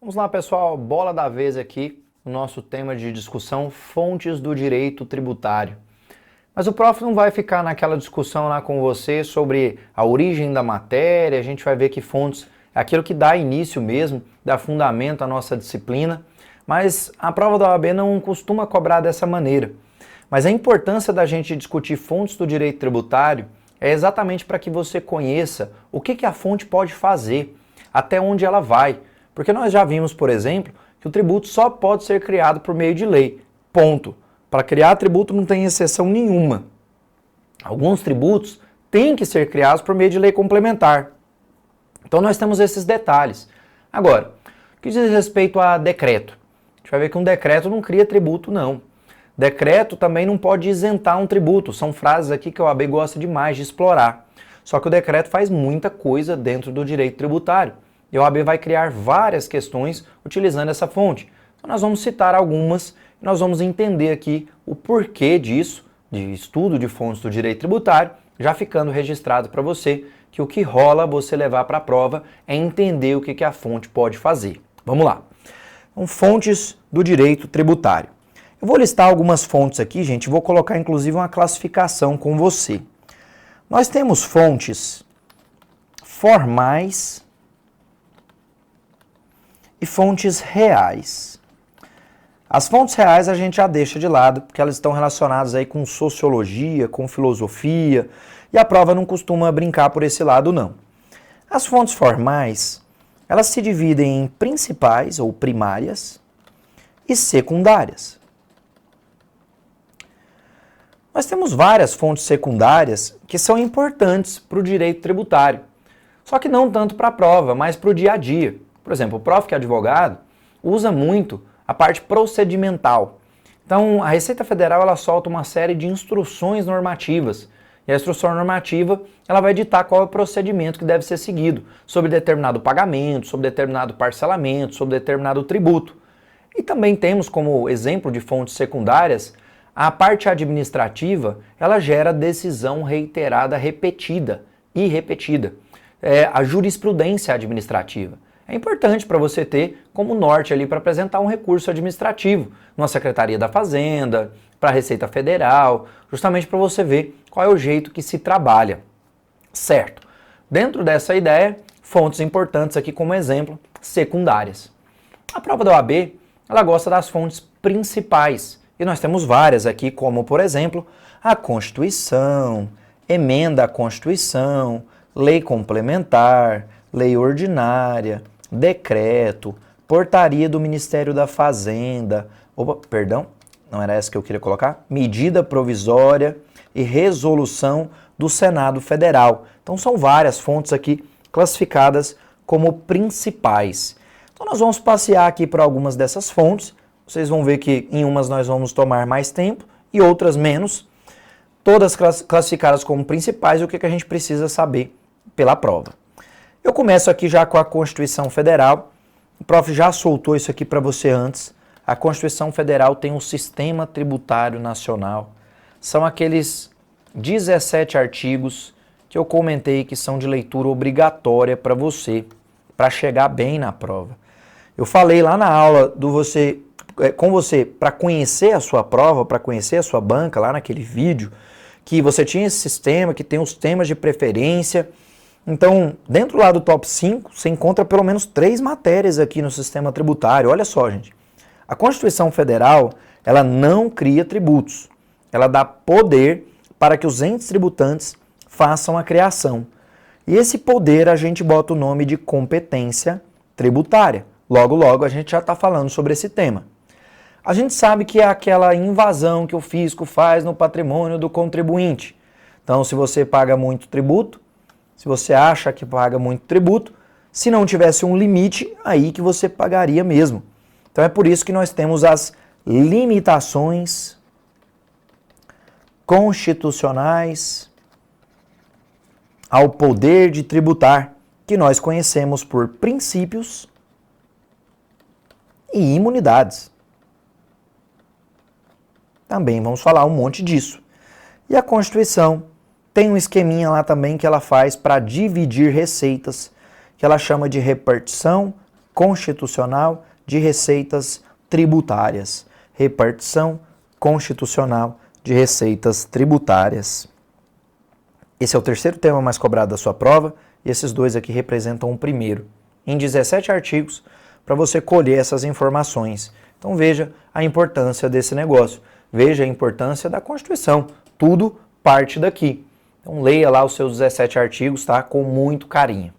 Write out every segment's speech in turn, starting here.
Vamos lá, pessoal, bola da vez aqui, o nosso tema de discussão, fontes do direito tributário. Mas o prof não vai ficar naquela discussão lá com você sobre a origem da matéria, a gente vai ver que fontes é aquilo que dá início mesmo, dá fundamento à nossa disciplina, mas a prova da OAB não costuma cobrar dessa maneira. Mas a importância da gente discutir fontes do direito tributário é exatamente para que você conheça o que a fonte pode fazer, até onde ela vai. Porque nós já vimos, por exemplo, que o tributo só pode ser criado por meio de lei. Ponto. Para criar tributo não tem exceção nenhuma. Alguns tributos têm que ser criados por meio de lei complementar. Então nós temos esses detalhes. Agora, o que diz respeito a decreto? A gente vai ver que um decreto não cria tributo, não. Decreto também não pode isentar um tributo. São frases aqui que a OAB gosta demais de explorar. Só que o decreto faz muita coisa dentro do direito tributário. E a OAB vai criar várias questões utilizando essa fonte. Então nós vamos citar algumas e nós vamos entender aqui o porquê disso, de estudo de fontes do direito tributário, já ficando registrado para você que o que rola você levar para a prova é entender o que a fonte pode fazer. Vamos lá. Então, fontes do direito tributário. Eu vou listar algumas fontes aqui, gente, vou colocar inclusive uma classificação com você. Nós temos fontes formais e fontes reais. As fontes reais a gente já deixa de lado, porque elas estão relacionadas aí com sociologia, com filosofia, e a prova não costuma brincar por esse lado, não. As fontes formais, elas se dividem em principais ou primárias e secundárias. Nós temos várias fontes secundárias que são importantes para o direito tributário, só que não tanto para a prova, mas para o dia a dia. Por exemplo, o prof que é advogado usa muito a parte procedimental. Então, a Receita Federal ela solta uma série de instruções normativas. E a instrução normativa ela vai ditar qual é o procedimento que deve ser seguido sobre determinado pagamento, sobre determinado parcelamento, sobre determinado tributo. E também temos como exemplo de fontes secundárias a parte administrativa, ela gera decisão reiterada repetida e repetida. A jurisprudência administrativa. É importante para você ter como norte ali para apresentar um recurso administrativo numa Secretaria da Fazenda, para a Receita Federal, justamente para você ver qual é o jeito que se trabalha. Certo. Dentro dessa ideia, fontes importantes aqui como exemplo, secundárias. A prova da OAB, ela gosta das fontes principais. E nós temos várias aqui, como por exemplo, a Constituição, emenda à Constituição, lei complementar, lei ordinária, decreto, portaria do Ministério da Fazenda, não era essa que eu queria colocar, medida provisória e resolução do Senado Federal. Então são várias fontes aqui classificadas como principais. Então nós vamos passear aqui por algumas dessas fontes, vocês vão ver que em umas nós vamos tomar mais tempo e outras menos, todas classificadas como principais e o que a gente precisa saber pela prova. Eu começo aqui já com a Constituição Federal. O prof já soltou isso aqui para você antes. A Constituição Federal tem um sistema tributário nacional. São aqueles 17 artigos que eu comentei que são de leitura obrigatória para você, para chegar bem na prova. Eu falei lá na aula com você para conhecer a sua prova, para conhecer a sua banca, lá naquele vídeo, que você tinha esse sistema, que tem os temas de preferência. Então, dentro lá do top 5, você encontra pelo menos 3 matérias aqui no sistema tributário. Olha só, gente. A Constituição Federal, ela não cria tributos. Ela dá poder para que os entes tributantes façam a criação. E esse poder a gente bota o nome de competência tributária. Logo, logo a gente já está falando sobre esse tema. A gente sabe que é aquela invasão que o fisco faz no patrimônio do contribuinte. Então, se você paga muito tributo, se você acha que paga muito tributo, se não tivesse um limite, aí que você pagaria mesmo. Então é por isso que nós temos as limitações constitucionais ao poder de tributar, que nós conhecemos por princípios e imunidades. Também vamos falar um monte disso. E a Constituição tem um esqueminha lá também que ela faz para dividir receitas, que ela chama de repartição constitucional de receitas tributárias. Repartição constitucional de receitas tributárias. Esse é o terceiro tema mais cobrado da sua prova e esses dois aqui representam o primeiro. Em 17 artigos, para você colher essas informações. Então veja a importância desse negócio. Veja a importância da Constituição. Tudo parte daqui. Então leia lá os seus 17 artigos, tá? Com muito carinho.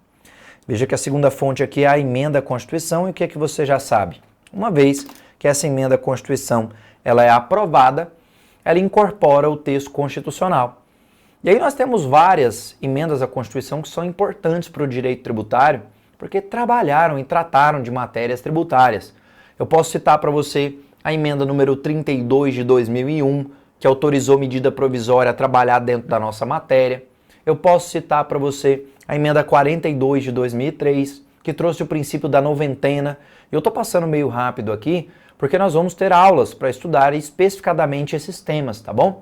Veja que a segunda fonte aqui é a emenda à Constituição e o que é que você já sabe? Uma vez que essa emenda à Constituição ela é aprovada, ela incorpora o texto constitucional. E aí nós temos várias emendas à Constituição que são importantes para o direito tributário, porque trabalharam e trataram de matérias tributárias. Eu posso citar para você a emenda número 32 de 2001, que autorizou medida provisória a trabalhar dentro da nossa matéria. Eu posso citar para você a emenda 42 de 2003, que trouxe o princípio da noventena. Eu estou passando meio rápido aqui, porque nós vamos ter aulas para estudar especificadamente esses temas, tá bom?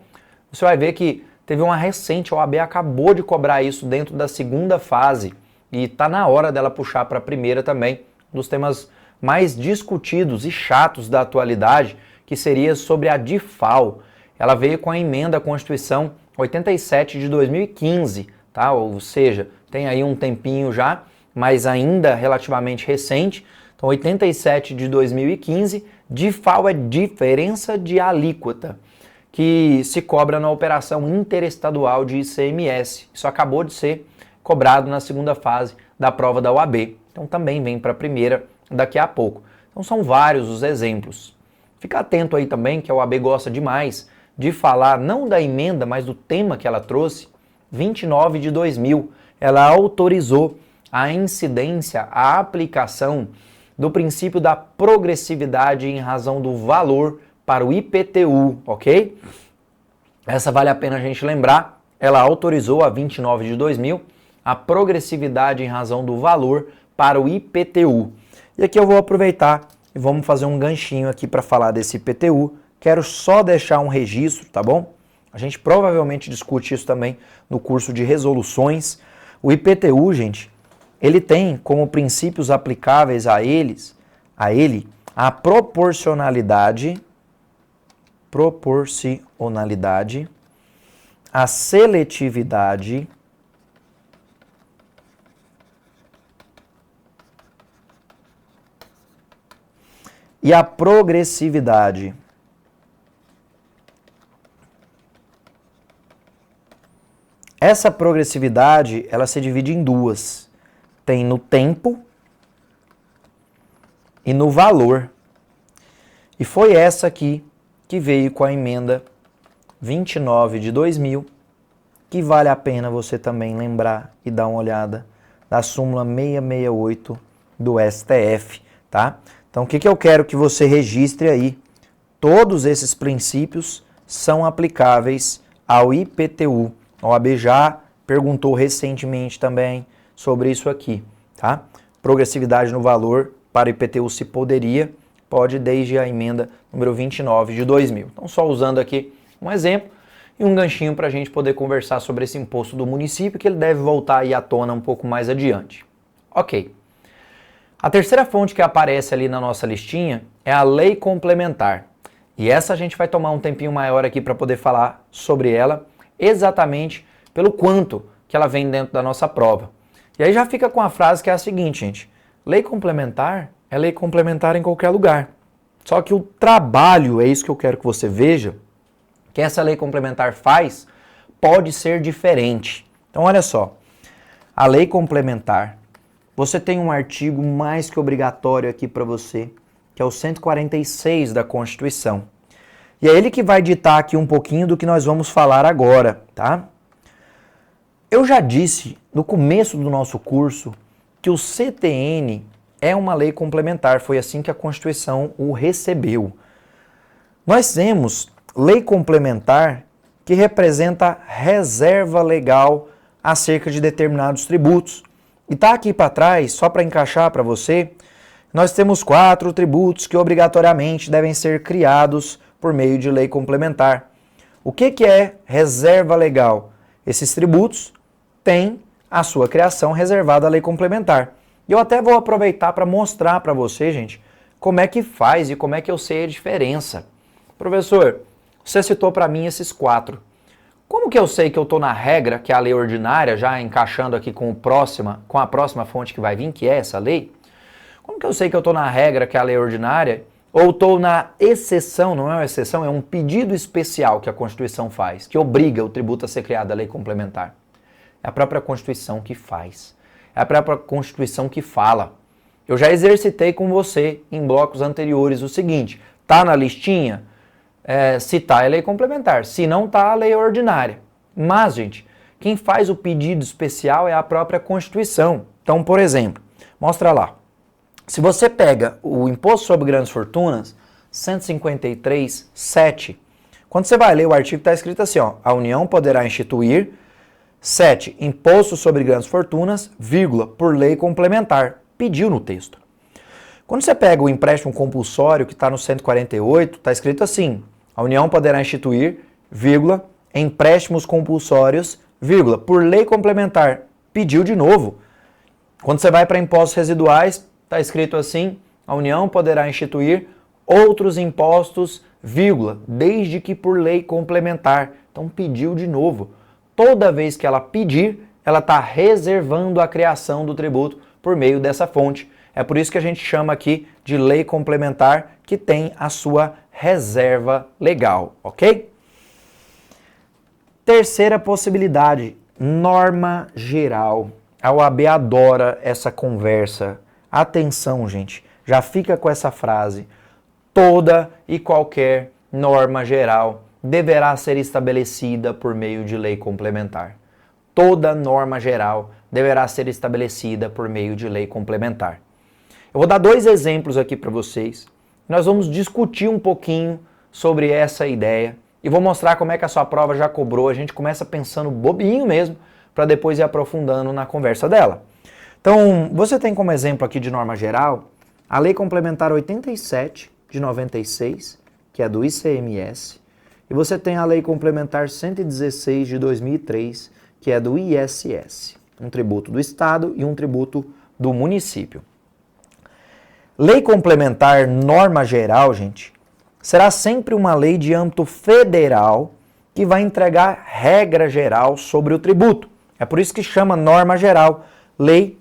Você vai ver que teve uma recente, a OAB acabou de cobrar isso dentro da segunda fase, e está na hora dela puxar para a primeira também, dos temas mais discutidos e chatos da atualidade, que seria sobre a DIFAL. Ela veio com a emenda à Constituição 87 de 2015, tá? Ou seja, tem aí um tempinho já, mas ainda relativamente recente. Então, 87 de 2015, DIFAL é diferença de alíquota, que se cobra na operação interestadual de ICMS. Isso acabou de ser cobrado na segunda fase da prova da OAB. Então, também vem para a primeira daqui a pouco. Então, são vários os exemplos. Fica atento aí também, que a OAB gosta demais de falar não da emenda, mas do tema que ela trouxe. 29 de 2000, ela autorizou a incidência, a aplicação do princípio da progressividade em razão do valor para o IPTU, ok? Essa vale a pena a gente lembrar. Ela autorizou a 29 de 2000 a progressividade em razão do valor para o IPTU. E aqui eu vou aproveitar e vamos fazer um ganchinho aqui para falar desse IPTU. Quero só deixar um registro, tá bom? A gente provavelmente discute isso também no curso de resoluções. O IPTU, gente, ele tem como princípios aplicáveis a ele a proporcionalidade, a seletividade e a progressividade. Essa progressividade, ela se divide em duas. Tem no tempo e no valor. E foi essa aqui que veio com a emenda 29 de 2000, que vale a pena você também lembrar e dar uma olhada da súmula 668 do STF, tá? Então, o que eu quero que você registre aí? Todos esses princípios são aplicáveis ao IPTU. A OAB já perguntou recentemente também sobre isso aqui, tá? Progressividade no valor para IPTU se poderia, pode desde a emenda número 29 de 2000. Então, só usando aqui um exemplo e um ganchinho para a gente poder conversar sobre esse imposto do município, que ele deve voltar aí à tona um pouco mais adiante. Ok. A terceira fonte que aparece ali na nossa listinha é a lei complementar. E essa a gente vai tomar um tempinho maior aqui para poder falar sobre ela, exatamente pelo quanto que ela vem dentro da nossa prova. E aí já fica com a frase que é a seguinte, gente. Lei complementar é lei complementar em qualquer lugar. Só que o trabalho, é isso que eu quero que você veja, que essa lei complementar faz, pode ser diferente. Então, olha só. A lei complementar, você tem um artigo mais que obrigatório aqui para você, que é o 146 da Constituição. E é ele que vai ditar aqui um pouquinho do que nós vamos falar agora, tá? Eu já disse no começo do nosso curso que o CTN é uma lei complementar, foi assim que a Constituição o recebeu. Nós temos lei complementar que representa reserva legal acerca de determinados tributos. E tá aqui para trás, só para encaixar para você, nós temos 4 tributos que obrigatoriamente devem ser criados por meio de lei complementar. O que é reserva legal? Esses tributos têm a sua criação reservada à lei complementar. E eu até vou aproveitar para mostrar para você, gente, como é que faz e como é que eu sei a diferença. Professor, você citou para mim esses 4. Como que eu sei que eu estou na regra, que é a lei ordinária, já encaixando aqui com a próxima fonte que vai vir, que é essa lei? Como que eu sei que eu estou na regra, que é a lei ordinária, ou estou na exceção, não é uma exceção, é um pedido especial que a Constituição faz, que obriga o tributo a ser criado a lei complementar? É a própria Constituição que faz. É a própria Constituição que fala. Eu já exercitei com você em blocos anteriores o seguinte, tá na listinha? Se tá, é lei complementar. Se não tá, a lei é ordinária. Mas, gente, quem faz o pedido especial é a própria Constituição. Então, por exemplo, mostra lá. Se você pega o Imposto sobre Grandes Fortunas, 153.7, quando você vai ler o artigo, está escrito assim, ó, a União poderá instituir 7. Imposto sobre Grandes Fortunas, vírgula, por lei complementar. Pediu no texto. Quando você pega o empréstimo compulsório, que está no 148, está escrito assim, a União poderá instituir, vírgula, empréstimos compulsórios, vírgula, por lei complementar. Pediu de novo. Quando você vai para impostos residuais, está escrito assim, a União poderá instituir outros impostos, vírgula, desde que por lei complementar. Então pediu de novo. Toda vez que ela pedir, ela está reservando a criação do tributo por meio dessa fonte. É por isso que a gente chama aqui de lei complementar, que tem a sua reserva legal, ok? Terceira possibilidade, norma geral. A OAB adora essa conversa. Atenção, gente, já fica com essa frase. Toda e qualquer norma geral deverá ser estabelecida por meio de lei complementar. Toda norma geral deverá ser estabelecida por meio de lei complementar. Eu vou dar 2 exemplos aqui para vocês. Nós vamos discutir um pouquinho sobre essa ideia e vou mostrar como é que a sua prova já cobrou. A gente começa pensando bobinho mesmo, para depois ir aprofundando na conversa dela. Então, você tem como exemplo aqui de norma geral a Lei Complementar 87 de 96, que é do ICMS, e você tem a Lei Complementar 116 de 2003, que é do ISS, um tributo do Estado e um tributo do município. Lei complementar norma geral, gente, será sempre uma lei de âmbito federal que vai entregar regra geral sobre o tributo. É por isso que chama norma geral. Lei,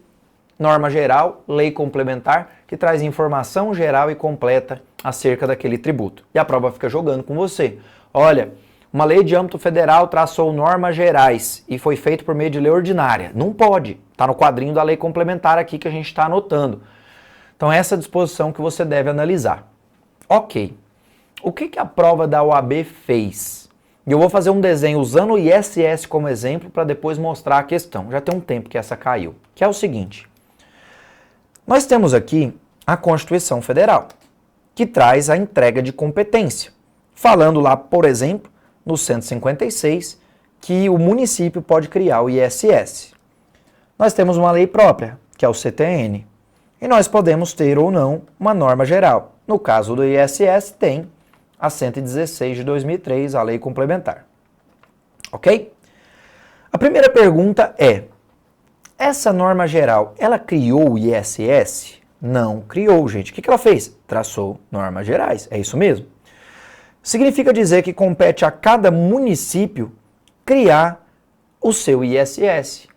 norma geral, lei complementar, que traz informação geral e completa acerca daquele tributo. E a prova fica jogando com você. Olha, uma lei de âmbito federal traçou normas gerais e foi feito por meio de lei ordinária. Não pode. Está no quadrinho da lei complementar aqui que a gente está anotando. Então, essa disposição que você deve analisar. Ok. O que a prova da OAB fez? E eu vou fazer um desenho usando o ISS como exemplo para depois mostrar a questão. Já tem um tempo que essa caiu. Que é o seguinte. Nós temos aqui a Constituição Federal, que traz a entrega de competência. Falando lá, por exemplo, no 156, que o município pode criar o ISS. Nós temos uma lei própria, que é o CTN. E nós podemos ter ou não uma norma geral. No caso do ISS, tem a 116 de 2003, a lei complementar. Ok? A primeira pergunta é, essa norma geral, ela criou o ISS? Não criou, gente. O que ela fez? Traçou normas gerais. É isso mesmo. Significa dizer que compete a cada município criar o seu ISS.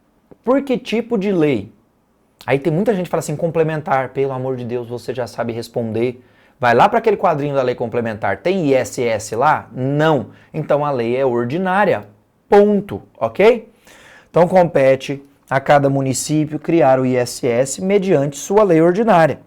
Por que tipo de lei? Aí tem muita gente que fala assim, complementar, pelo amor de Deus, você já sabe responder. Vai lá para aquele quadrinho da lei complementar, tem ISS lá? Não. Então a lei é ordinária, ponto, ok? Então compete a cada município criar o ISS mediante sua lei ordinária.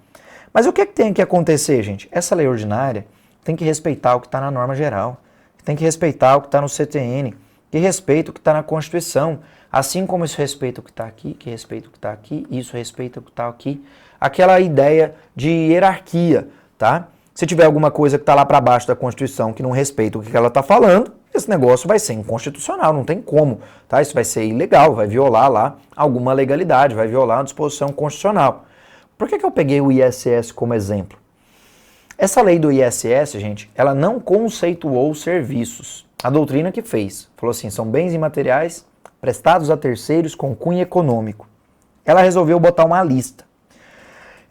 Mas o que tem que acontecer, gente? Essa lei ordinária tem que respeitar o que está na norma geral, tem que respeitar o que está no CTN, que respeita o que está na Constituição, assim como isso respeita o que está aqui, que respeita o que está aqui, isso respeita o que está aqui. Aquela ideia de hierarquia, tá? Se tiver alguma coisa que está lá para baixo da Constituição que não respeita o que ela está falando, esse negócio vai ser inconstitucional, não tem como, tá? Isso vai ser ilegal, vai violar lá alguma legalidade, vai violar uma disposição constitucional. Por que eu peguei o ISS como exemplo? Essa lei do ISS, gente, ela não conceituou serviços. A doutrina que fez, falou assim, são bens imateriais prestados a terceiros com cunho econômico. Ela resolveu botar uma lista.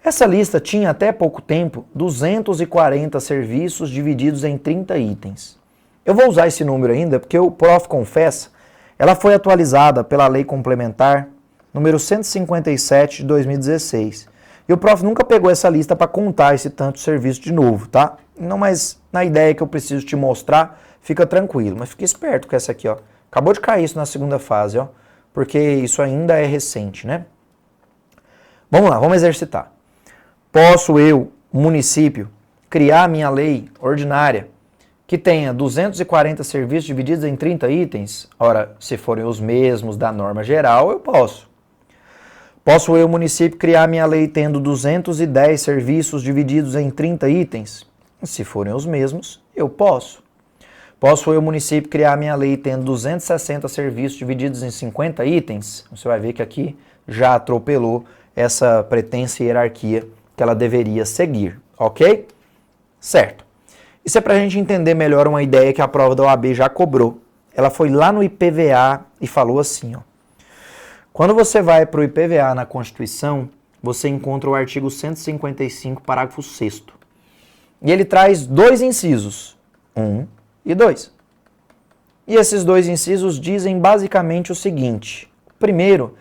Essa lista tinha até pouco tempo 240 serviços divididos em 30 itens. Eu vou usar esse número ainda porque o Prof. Confessa, ela foi atualizada pela Lei Complementar número 157 de 2016. E o Prof. nunca pegou essa lista para contar esse tanto de serviço de novo, tá? Não, mas na ideia que eu preciso te mostrar, fica tranquilo. Mas fique esperto com essa aqui, ó. Acabou de cair isso na segunda fase, ó. Porque isso ainda é recente, né? Vamos lá, vamos exercitar. Posso eu, município, criar minha lei ordinária que tenha 240 serviços divididos em 30 itens? Ora, se forem os mesmos da norma geral, eu posso. Posso eu, município, criar minha lei tendo 210 serviços divididos em 30 itens? Se forem os mesmos, eu posso. Posso eu, município, criar minha lei tendo 260 serviços divididos em 50 itens? Você vai ver que aqui já atropelou essa pretensa hierarquia que ela deveria seguir, ok? Certo. Isso é para a gente entender melhor uma ideia que a prova da OAB já cobrou. Ela foi lá no IPVA e falou assim, ó. Quando você vai para o IPVA na Constituição, você encontra o artigo 155, parágrafo 6º. E ele traz dois incisos, 1 e 2. E esses dois incisos dizem basicamente o seguinte. Primeiro,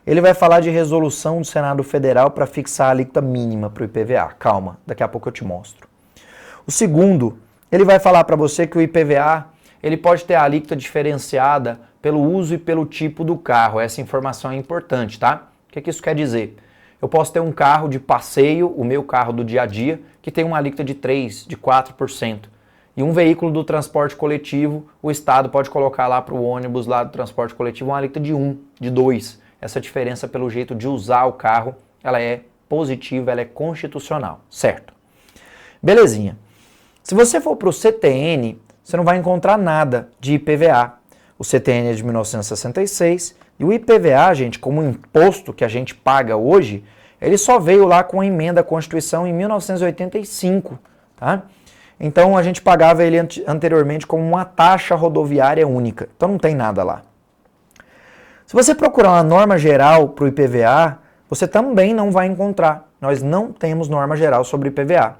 ele vai falar de resolução do Senado Federal para fixar a alíquota mínima para o IPVA. Calma, daqui a pouco eu te mostro. O segundo, ele vai falar para você que o IPVA ele pode ter a alíquota diferenciada pelo uso e pelo tipo do carro. Essa informação é importante, tá? O que isso quer dizer? Eu posso ter um carro de passeio, o meu carro do dia a dia, que tem uma alíquota de 3%, de 4%. E um veículo do transporte coletivo, o Estado pode colocar lá para o ônibus lá do transporte coletivo uma alíquota de 1%, de 2%. Essa diferença pelo jeito de usar o carro, ela é positiva, ela é constitucional, certo? Belezinha. Se você for para o CTN, você não vai encontrar nada de IPVA. O CTN é de 1966 e o IPVA, gente, como imposto que a gente paga hoje, ele só veio lá com a emenda à Constituição em 1985, tá? Então a gente pagava ele anteriormente como uma taxa rodoviária única, então não tem nada lá. Se você procurar uma norma geral para o IPVA, você também não vai encontrar. Nós não temos norma geral sobre IPVA.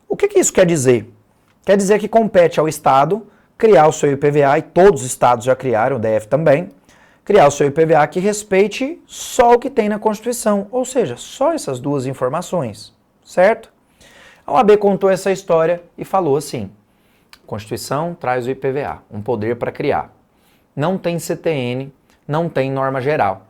O que isso quer dizer? Quer dizer que compete ao Estado criar o seu IPVA, e todos os estados já criaram, o DF também, criar o seu IPVA que respeite só o que tem na Constituição, ou seja, só essas duas informações, certo? A OAB contou essa história e falou assim, Constituição traz o IPVA, um poder para criar. Não tem CTN, não tem norma geral.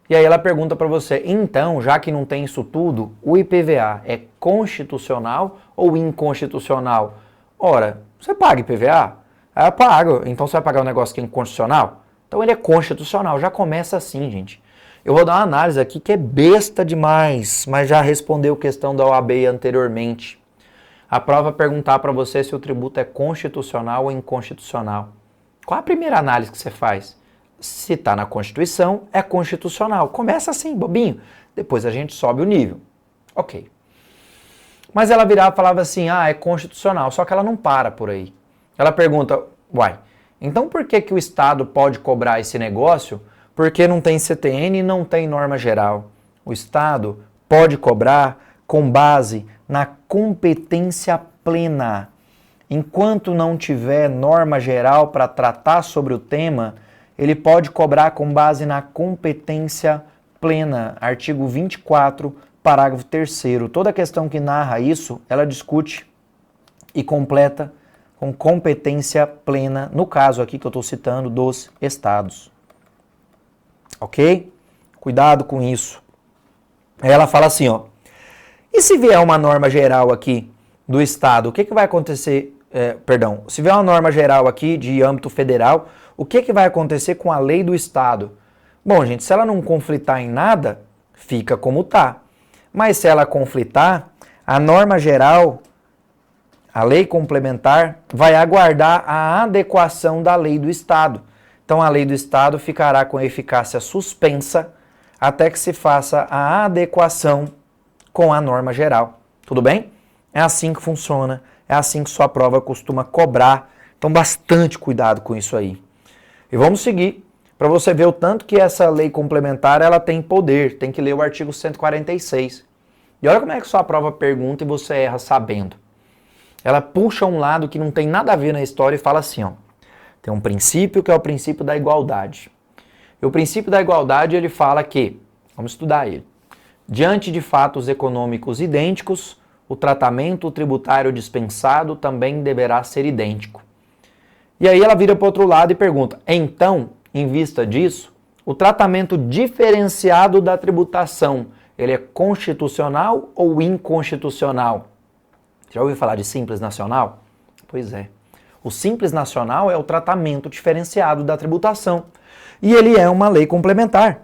E aí ela pergunta para você, então, já que não tem isso tudo, o IPVA é constitucional ou inconstitucional? Ora, você paga IPVA? Eu pago, então você vai pagar um negócio que é inconstitucional? Então ele é constitucional, já começa assim, gente. Eu vou dar uma análise aqui que é besta demais, mas já respondeu questão da OAB anteriormente. A prova perguntar para você se o tributo é constitucional ou inconstitucional. Qual a primeira análise que você faz? Se está na Constituição, é constitucional. Começa assim, bobinho. Depois a gente sobe o nível. Ok. Mas ela virava e falava assim, é constitucional. Só que ela não para por aí. Ela pergunta, então por que o Estado pode cobrar esse negócio? Porque não tem CTN e não tem norma geral. O Estado pode cobrar com base na competência plena. Enquanto não tiver norma geral para tratar sobre o tema, ele pode cobrar com base na competência plena. Artigo 24, parágrafo 3º. Toda questão que narra isso, ela discute e completa com competência plena, no caso aqui que eu estou citando, dos estados. Ok? Cuidado com isso. Aí ela fala assim, e se vier uma norma geral aqui do estado, o que vai acontecer? Se vier uma norma geral aqui de âmbito federal, o que vai acontecer com a lei do estado? Bom, gente, se ela não conflitar em nada, fica como está. Mas se ela conflitar, a norma geral, a lei complementar, vai aguardar a adequação da lei do estado. Então a lei do estado ficará com eficácia suspensa até que se faça a adequação com a norma geral. Tudo bem? É assim que funciona, é assim que sua prova costuma cobrar. Então bastante cuidado com isso aí. E vamos seguir, para você ver o tanto que essa lei complementar ela tem poder. Tem que ler o artigo 146. E olha como é que sua prova pergunta e você erra sabendo. Ela puxa um lado que não tem nada a ver na história e fala assim, ó. Tem um princípio que é o princípio da igualdade. E o princípio da igualdade, ele fala que, vamos estudar ele, diante de fatos econômicos idênticos, o tratamento tributário dispensado também deverá ser idêntico. E aí ela vira para o outro lado e pergunta, então, em vista disso, o tratamento diferenciado da tributação, ele é constitucional ou inconstitucional? Já ouviu falar de Simples Nacional? Pois é. O Simples Nacional é o tratamento diferenciado da tributação. E ele é uma lei complementar.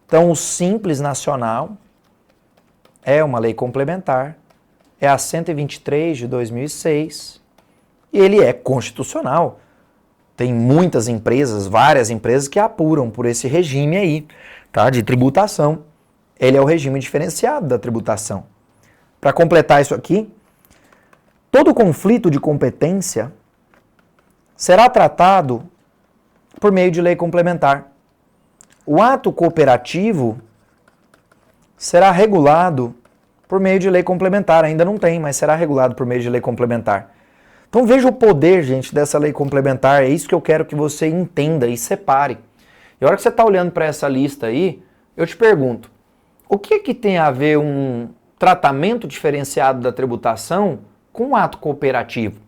Então, o Simples Nacional é uma lei complementar, é a 123 de 2006, e ele é constitucional. Tem muitas empresas, várias empresas que apuram por esse regime aí, tá, de tributação. Ele é o regime diferenciado da tributação. Para completar isso aqui, todo conflito de competência será tratado por meio de lei complementar. O ato cooperativo será regulado por meio de lei complementar. Ainda não tem, mas será regulado por meio de lei complementar. Então veja o poder, gente, dessa lei complementar. É isso que eu quero que você entenda e separe. E a hora que você está olhando para essa lista aí, eu te pergunto, o que tem a ver um tratamento diferenciado da tributação com um ato cooperativo?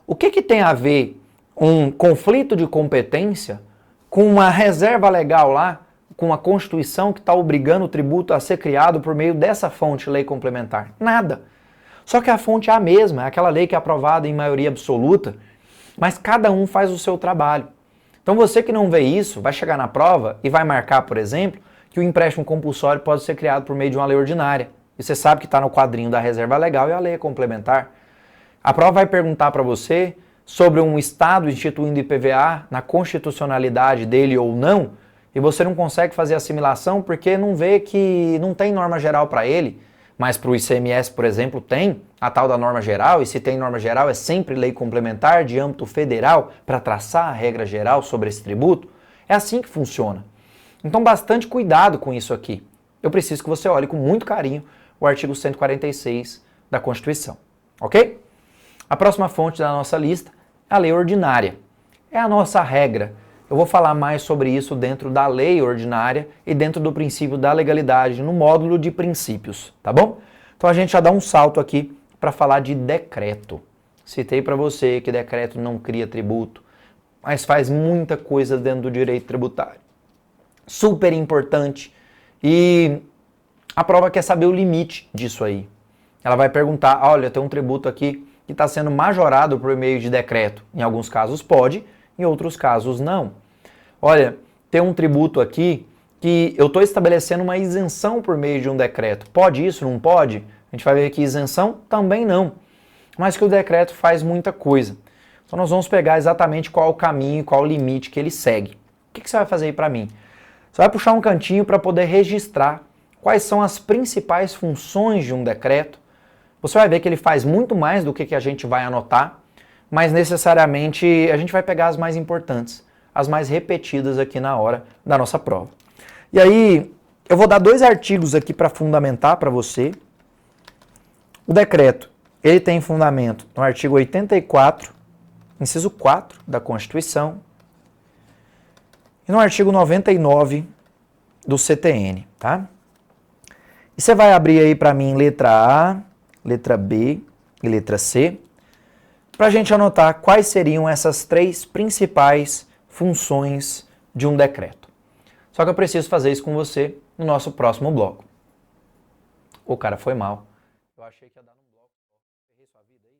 O que tem a ver um conflito de competência com uma reserva legal lá, com a Constituição que está obrigando o tributo a ser criado por meio dessa fonte, lei complementar? Nada. Só que a fonte é a mesma, é aquela lei que é aprovada em maioria absoluta, mas cada um faz o seu trabalho. Então você que não vê isso, vai chegar na prova e vai marcar, por exemplo, que o empréstimo compulsório pode ser criado por meio de uma lei ordinária. E você sabe que está no quadrinho da reserva legal e a lei é complementar. A prova vai perguntar para você sobre um Estado instituindo IPVA, na constitucionalidade dele ou não, e você não consegue fazer assimilação porque não vê que não tem norma geral para ele, mas para o ICMS, por exemplo, tem a tal da norma geral, e se tem norma geral é sempre lei complementar de âmbito federal para traçar a regra geral sobre esse tributo. É assim que funciona. Então, bastante cuidado com isso aqui. Eu preciso que você olhe com muito carinho o artigo 146 da Constituição, ok? A próxima fonte da nossa lista é a lei ordinária. É a nossa regra. Eu vou falar mais sobre isso dentro da lei ordinária e dentro do princípio da legalidade, no módulo de princípios, tá bom? Então a gente já dá um salto aqui para falar de decreto. Citei para você que decreto não cria tributo, mas faz muita coisa dentro do direito tributário. Super importante. E a prova quer saber o limite disso aí. Ela vai perguntar, olha, tem um tributo aqui que está sendo majorado por meio de decreto. Em alguns casos pode, em outros casos não. Olha, tem um tributo aqui que eu estou estabelecendo uma isenção por meio de um decreto. Pode isso? Não pode? A gente vai ver que isenção também não. Mas que o decreto faz muita coisa. Então nós vamos pegar exatamente qual o caminho, qual o limite que ele segue. O que você vai fazer aí para mim? Você vai puxar um cantinho para poder registrar quais são as principais funções de um decreto. Você vai ver que ele faz muito mais do que a gente vai anotar, mas necessariamente a gente vai pegar as mais importantes, as mais repetidas aqui na hora da nossa prova. E aí, eu vou dar 2 artigos aqui para fundamentar para você. O decreto, ele tem fundamento no artigo 84, inciso 4 da Constituição, e no artigo 99 do CTN, tá? E você vai abrir aí para mim letra A, letra B e letra C, para a gente anotar quais seriam essas 3 principais funções de um decreto. Só que eu preciso fazer isso com você no nosso próximo bloco. O cara foi mal. Eu achei que ia dar num bloco. Errei sua vida aí.